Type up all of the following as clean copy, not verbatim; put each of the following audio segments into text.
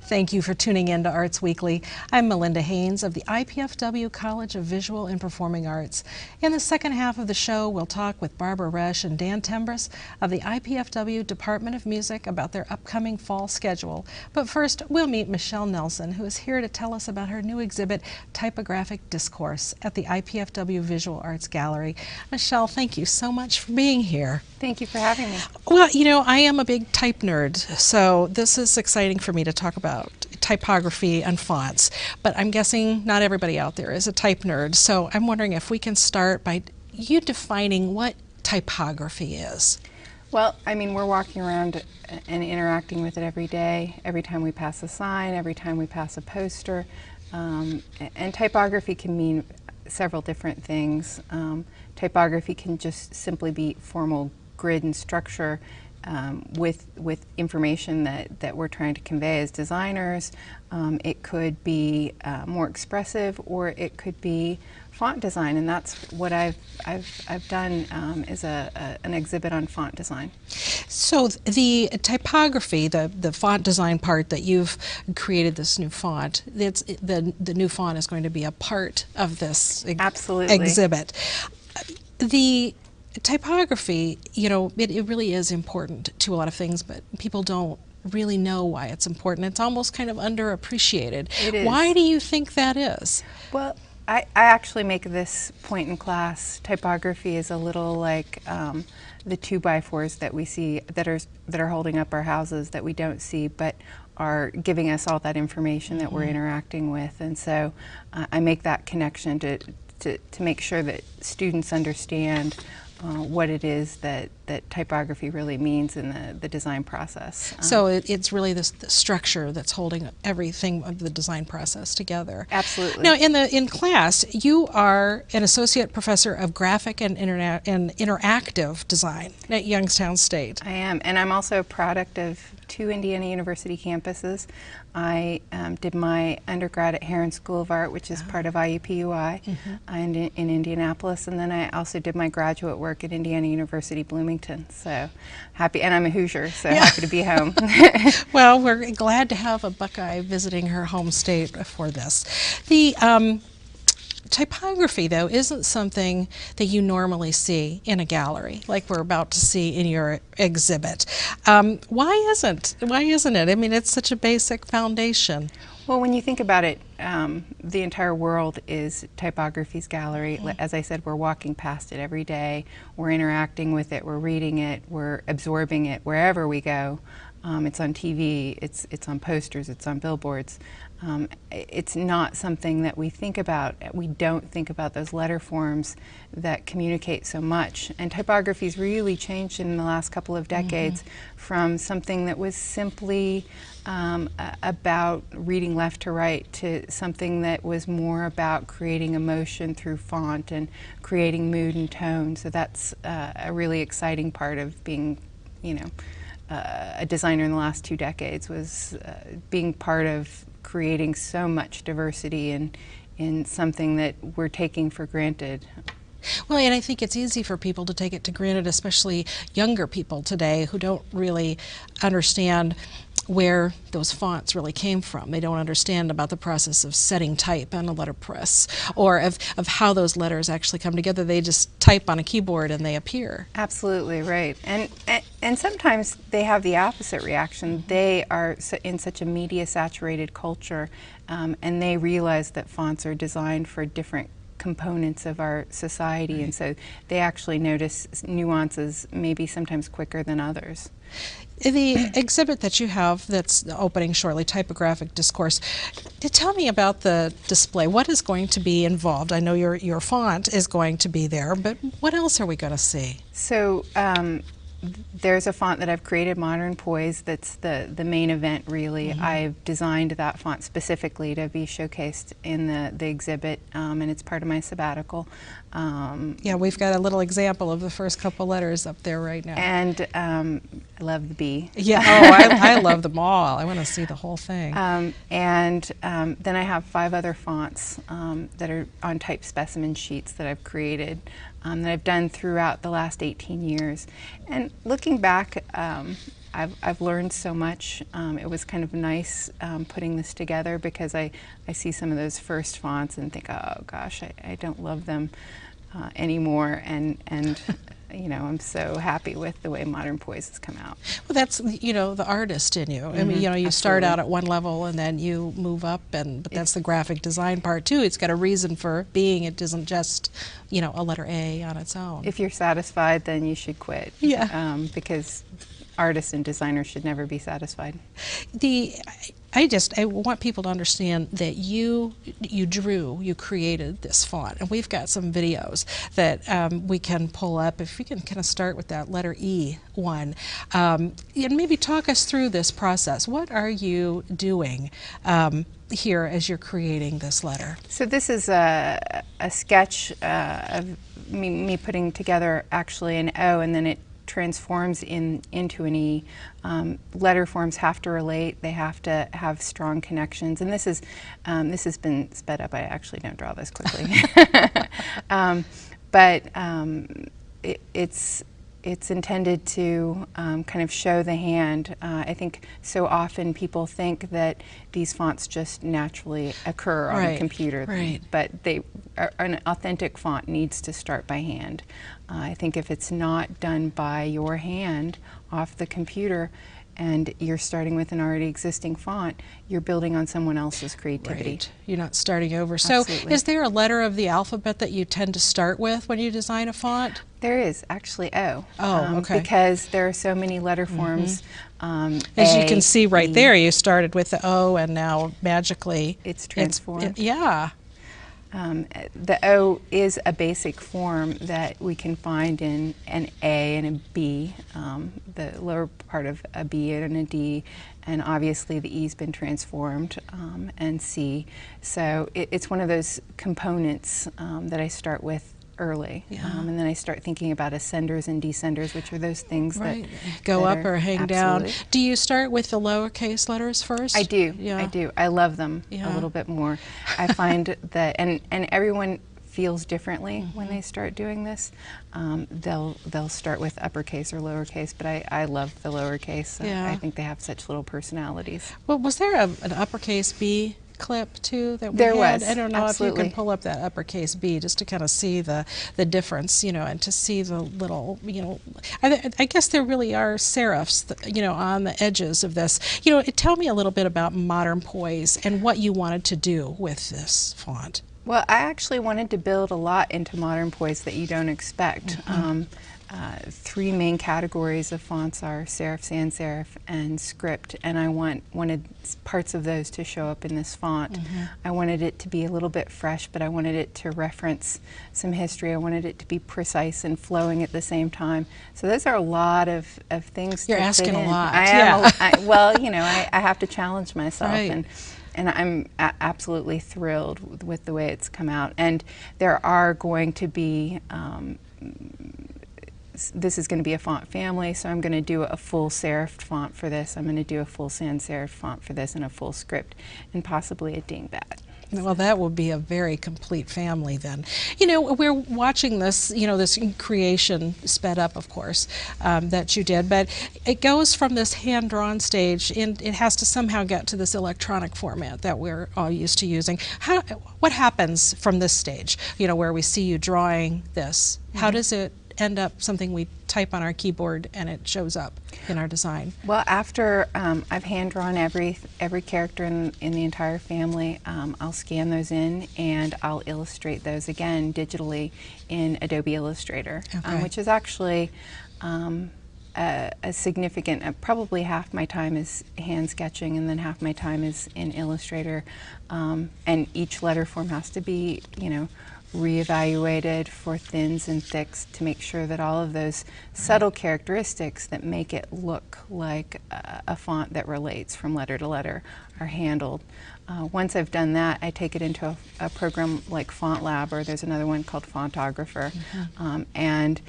Thank you for tuning in to Arts Weekly. I'm Melinda Haynes of the IPFW College of Visual and Performing Arts. In the second half of the show, we'll talk with Barbara Resch and Dan Tembris of the IPFW Department of Music about their upcoming fall schedule. But first, we'll meet Michelle Nelson, who is here to tell us about her new exhibit, Typographic Discourse, at the IPFW Visual Arts Gallery. Michelle, thank you so much for being here. Thank you for having me. Well, you know, I am a big type nerd, so this is exciting for me to talk about typography and fonts, but I'm guessing not everybody out there is a type nerd, so I'm wondering if we can start by you defining what typography is. Well, I mean, we're walking around and interacting with it every day, every time we pass a sign, every time we pass a poster, and typography can mean several different things. Typography can just simply be formal grid and structure with information that we're trying to convey as designers. It could be more expressive, or it could be font design, and that's what I've done is an exhibit on font design. So the typography, the font design part that you've created this new font, that's the new font is going to be a part of this exhibit. The typography, you know, it really is important to a lot of things, but people don't really know why it's important. It's almost kind of underappreciated. It is. Why do you think that is? Well, I actually make this point in class. Typography is a little like the 2x4s that we see that are holding up our houses that we don't see, but are giving us all that information that we're interacting with. And so I make that connection to make sure that students understand what it is that typography really means in the design process. So it's really the structure that's holding everything of the design process together. Absolutely. Now, in class, you are an associate professor of graphic and interactive design at Youngstown State. I am, and I'm also a product of 2 Indiana University campuses. I did my undergrad at Heron School of Art, which is part of IUPUI, in Indianapolis, and then I also did my graduate work at Indiana University Bloomington. So happy, and I'm a Hoosier, so happy to be home. Well, we're glad to have a Buckeye visiting her home state for this. The typography, though, isn't something that you normally see in a gallery, like we're about to see in your exhibit. Why isn't it? I mean, it's such a basic foundation. Well, when you think about it, the entire world is typography's gallery. As I said, we're walking past it every day. We're interacting with it. We're reading it. We're absorbing it wherever we go. It's on TV. It's on posters. It's on billboards. It's not something that we think about. We don't think about those letter forms that communicate so much. And typography's really changed in the last couple of decades from something that was simply about reading left to right to something that was more about creating emotion through font and creating mood and tone. So that's a really exciting part of being, you know, a designer in the last 2 decades, was being part of creating so much diversity in something that we're taking for granted. Well, and I think it's easy for people to take it to granted, especially younger people today who don't really understand where those fonts really came from. They don't understand about the process of setting type on a letterpress, or of how those letters actually come together. They just type on a keyboard and they appear. Absolutely right. And sometimes they have the opposite reaction. They are in such a media-saturated culture, and they realize that fonts are designed for different components of our society, and so they actually notice nuances maybe sometimes quicker than others. The exhibit that you have that's opening shortly, Typographic Discourse, tell me about the display. What is going to be involved? I know your font is going to be there, but what else are we going to see? So there's a font that I've created, Modern Poise, that's the main event, really. I've designed that font specifically to be showcased in the exhibit, and it's part of my sabbatical. Yeah, we've got a little example of the first couple letters up there right now. And I love the B. Yeah, oh, I love them all. I want to see the whole thing. Then I have 5 other fonts that are on type specimen sheets that I've created, that I've done throughout the last 18 years. And looking back, I've learned so much. It was kind of nice putting this together, because I see some of those first fonts and think, oh gosh, I don't love them anymore, and you know, I'm so happy with the way Modern Poise has come out. Well, that's, you know, the artist in you. I mean, you know, you start out at one level and then you move up, but that's the graphic design part too. It's got a reason for being. It isn't just, you know, a letter A on its own. If you're satisfied, then you should quit. Yeah. Because artists and designers should never be satisfied. I want people to understand that you created this font, and we've got some videos that we can pull up. If we can kind of start with that letter E one, and maybe talk us through this process. What are you doing here as you're creating this letter? So this is a sketch of me putting together actually an O, and then it transforms into an E. Letter forms have to relate. They have to have strong connections. And this has been sped up. I actually don't draw this quickly, but it's intended to kind of show the hand. I think so often people think that these fonts just naturally occur on a computer, but an authentic font needs to start by hand. I think if it's not done by your hand off the computer, and you're starting with an already existing font, you're building on someone else's creativity. Right. You're not starting over. Absolutely. So is there a letter of the alphabet that you tend to start with when you design a font? There is actually O. Oh, okay. Because there are so many letter forms. As you can see right there, you started with the O, and now magically it's transformed. Yeah. The O is a basic form that we can find in an A and a B, the lower part of a B and a D, and obviously the E's been transformed, and C. So it's one of those components that I start with early, and then I start thinking about ascenders and descenders, which are those things that go up or hang down. Do you start with the lowercase letters first? I do. I do. I love them a little bit more. I find that, and everyone feels differently when they start doing this. They'll start with uppercase or lowercase, but I love the lowercase. I think they have such little personalities. Well, was there an uppercase B clip too that we there had? was. I don't know Absolutely. if you can pull up that uppercase B just to kind of see the difference, you know, and to see the little, you know, I guess there really are serifs, you know, on the edges of this. You know, tell me a little bit about Modern Poise and what you wanted to do with this font. Well, I actually wanted to build a lot into Modern Poise that you don't expect. Three main categories of fonts are serif, sans serif, and script, and I wanted parts of those to show up in this font. I wanted it to be a little bit fresh, but I wanted it to reference some history. I wanted it to be precise and flowing at the same time. So those are a lot of things You're to asking fit in. a lot. I am. Well, you know, I have to challenge myself. Right. And I'm absolutely thrilled with the way it's come out. And there are going to be, this is going to be a font family, so I'm going to do a full serif font for this. I'm going to do a full sans serif font for this, and a full script, and possibly a dingbat. Well, that will be a very complete family then. You know, we're watching this, you know, this creation sped up, of course, that you did, but it goes from this hand-drawn stage, and it has to somehow get to this electronic format that we're all used to using. What happens from this stage, you know, where we see you drawing this? How does it end up something we type on our keyboard and it shows up in our design? Well, after I've hand-drawn every character in the entire family, I'll scan those in and I'll illustrate those again digitally in Adobe Illustrator, which is actually a significant, probably half my time is hand sketching and then half my time is in Illustrator, and each letter form has to be, you know, reevaluated for thins and thicks to make sure that all of those subtle characteristics that make it look like a font that relates from letter to letter are handled. Once I've done that, I take it into a program like Font Lab, or there's another one called Fontographer, and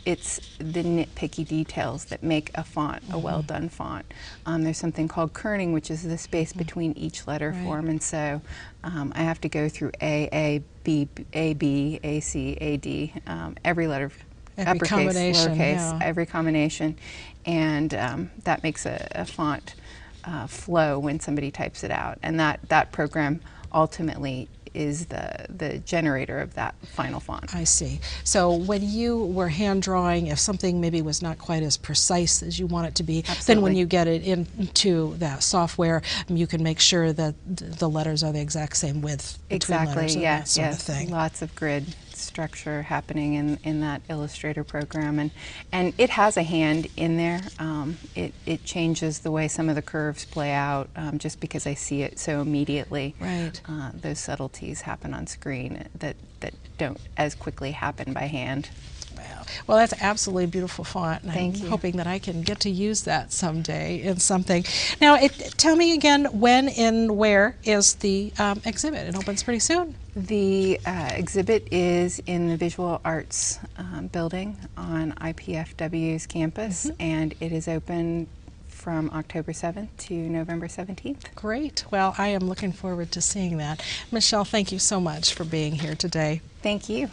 it's the nitpicky details that make a font a well-done font. There's something called kerning, which is the space between each letter form, and so I have to go through A, B, A, C, A, D, every letter Every uppercase, combination, lowercase, yeah. every combination, and that makes a font flow when somebody types it out. And that program ultimately is the generator of that final font. I see. So when you were hand drawing, if something maybe was not quite as precise as you want it to be, then when you get it into that software, you can make sure that the letters are the exact same width between letters and that sort of thing. Lots of grid structure happening in that Illustrator program, and it has a hand in there. It changes the way some of the curves play out just because I see it so immediately. Right. Those subtleties happen on screen that don't as quickly happen by hand. Wow. Well, that's absolutely beautiful font, and Thank I'm you. hoping that I can get to use that someday in something. Now, tell me again, when and where is the exhibit? It opens pretty soon. The exhibit is in the Visual Arts building on IPFW's campus, and it is open from October 7th to November 17th. Great. Well, I am looking forward to seeing that. Michelle, thank you so much for being here today. Thank you.